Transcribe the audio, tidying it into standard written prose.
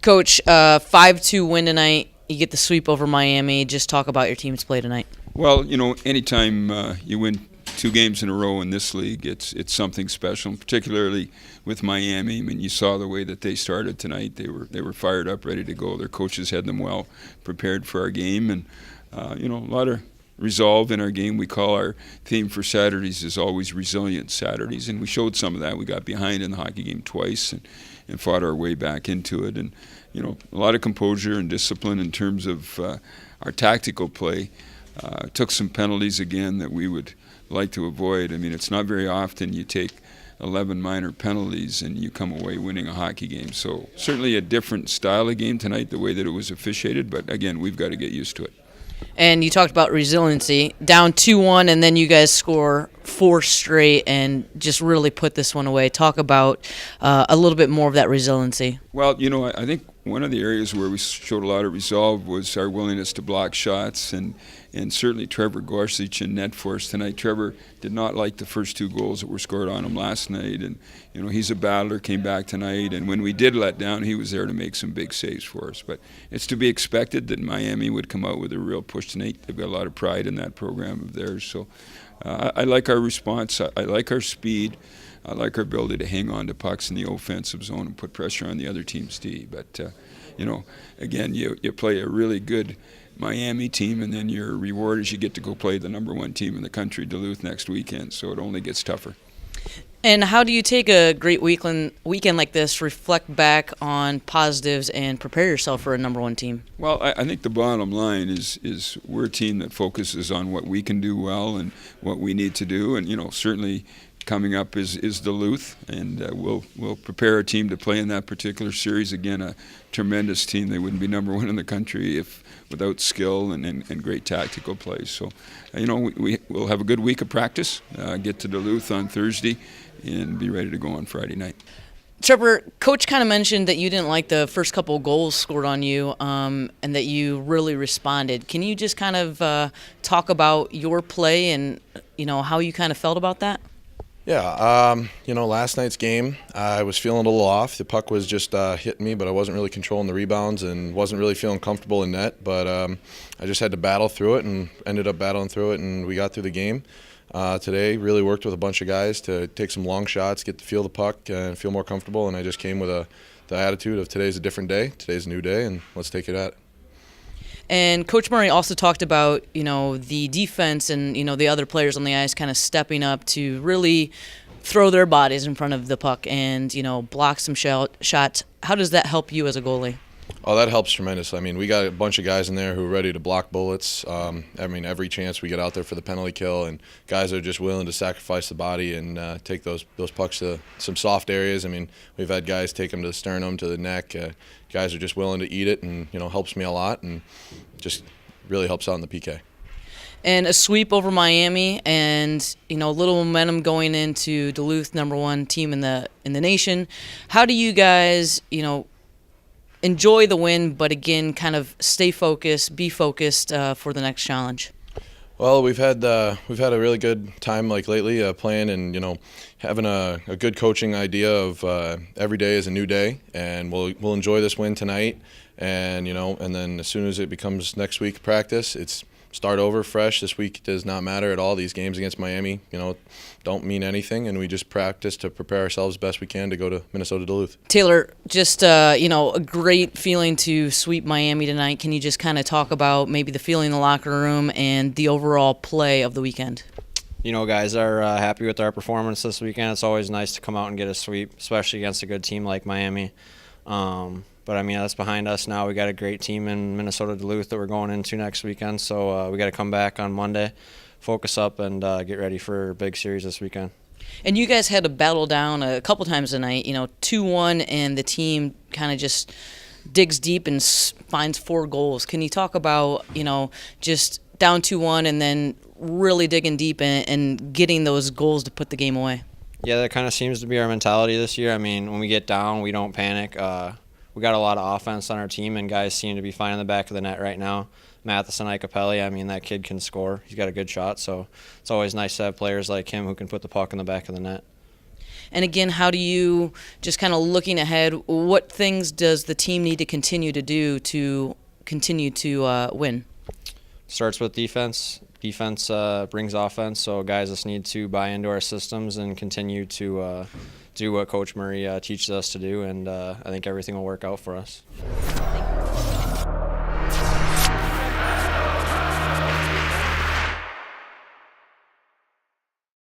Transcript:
Coach, 5-2 win tonight. You get the sweep over Miami. Just talk about your team's play tonight. Well, anytime you win 2 games in a row in this league, it's something special, particularly with Miami. I mean, you saw the way that they started tonight. They were fired up, ready to go. Their coaches had them well prepared for our game, and a lot of resolve in our game. We call our theme for Saturdays is always resilient Saturdays, and we showed some of that. We got behind in the hockey game twice and fought our way back into it, and a lot of composure and discipline in terms of our tactical play. Took some penalties again that we would like to avoid. I mean, it's not very often you take 11 minor penalties and you come away winning a hockey game. So certainly a different style of game tonight, the way that it was officiated, but again, we've got to get used to it. And you talked about resiliency. Down 2-1, and then you guys score 4 straight and just really put this one away. Talk about a little bit more of that resiliency. Well, I think one of the areas where we showed a lot of resolve was our willingness to block shots, and certainly Trevor Gorsuch in net for us tonight. Trevor did not like the first 2 goals that were scored on him last night, and he's a battler, came back tonight, and when we did let down, he was there to make some big saves for us. But it's to be expected that Miami would come out with a real push tonight. They've got a lot of pride in that program of theirs, so I like our response. I like our speed. I like our ability to hang on to pucks in the offensive zone and put pressure on the other team's D. But, again, you play a really good Miami team, and then your reward is you get to go play the number 1 team in the country, Duluth, next weekend. So it only gets tougher. And how do you take a great weekend like this, reflect back on positives, and prepare yourself for a number 1 team? Well, I think the bottom line is we're a team that focuses on what we can do well and what we need to do. And, certainly coming up is Duluth, and we'll prepare a team to play in that particular series. Again, a tremendous team. They wouldn't be number 1 in the country without skill and great tactical play. So, we'll have a good week of practice, get to Duluth on Thursday, and be ready to go on Friday night. Trevor, Coach kind of mentioned that you didn't like the first couple of goals scored on you, and that you really responded. Can you just kind of talk about your play and how you kind of felt about that? Yeah, last night's game, I was feeling a little off. The puck was just hitting me, but I wasn't really controlling the rebounds and wasn't really feeling comfortable in net. But I just had to battle through it and ended up battling through it, and we got through the game. Today, really worked with a bunch of guys to take some long shots, get to feel the puck, and feel more comfortable. And I just came with the attitude of today's a different day, today's a new day, and let's take it at it. And Coach Murray also talked about, the defense and, the other players on the ice kind of stepping up to really throw their bodies in front of the puck and, block some shots. How does that help you as a goalie? Oh, that helps tremendously. I mean, we got a bunch of guys in there who are ready to block bullets. Every chance we get out there for the penalty kill, and guys are just willing to sacrifice the body and take those pucks to some soft areas. I mean, we've had guys take them to the sternum, to the neck. Guys are just willing to eat it, and helps me a lot, and just really helps out in the PK. And a sweep over Miami, and a little momentum going into Duluth, number 1 team in the nation. How do you guys, enjoy the win, but again, kind of stay focused, be focused for the next challenge? Well, we've had a really good time lately playing, and having a good coaching idea of every day is a new day, and we'll enjoy this win tonight, and and then as soon as it becomes next week practice, it's start over fresh. This week does not matter at all. These games against Miami, don't mean anything, and we just practice to prepare ourselves best we can to go to Minnesota Duluth. Taylor, just a great feeling to sweep Miami tonight. Can you just kind of talk about maybe the feeling in the locker room and the overall play of the weekend? Guys are happy with our performance this weekend. It's always nice to come out and get a sweep, especially against a good team like Miami. But, that's behind us now. We got a great team in Minnesota Duluth that we're going into next weekend. So we got to come back on Monday, focus up, and get ready for a big series this weekend. And you guys had to battle down a couple times tonight, 2-1, and the team kind of just digs deep and finds 4 goals. Can you talk about, just down 2-1 and then really digging deep and getting those goals to put the game away? Yeah, that kind of seems to be our mentality this year. When we get down, we don't panic. We got a lot of offense on our team, and guys seem to be finding the back of the net right now. Matheson Ikapelli, that kid can score. He's got a good shot, so it's always nice to have players like him who can put the puck in the back of the net. And again, how do you, just kind of looking ahead, what things does the team need to continue to do to continue to win? Starts with defense. Defense brings offense, so guys just need to buy into our systems and continue to do what Coach Murray teaches us to do, and I think everything will work out for us.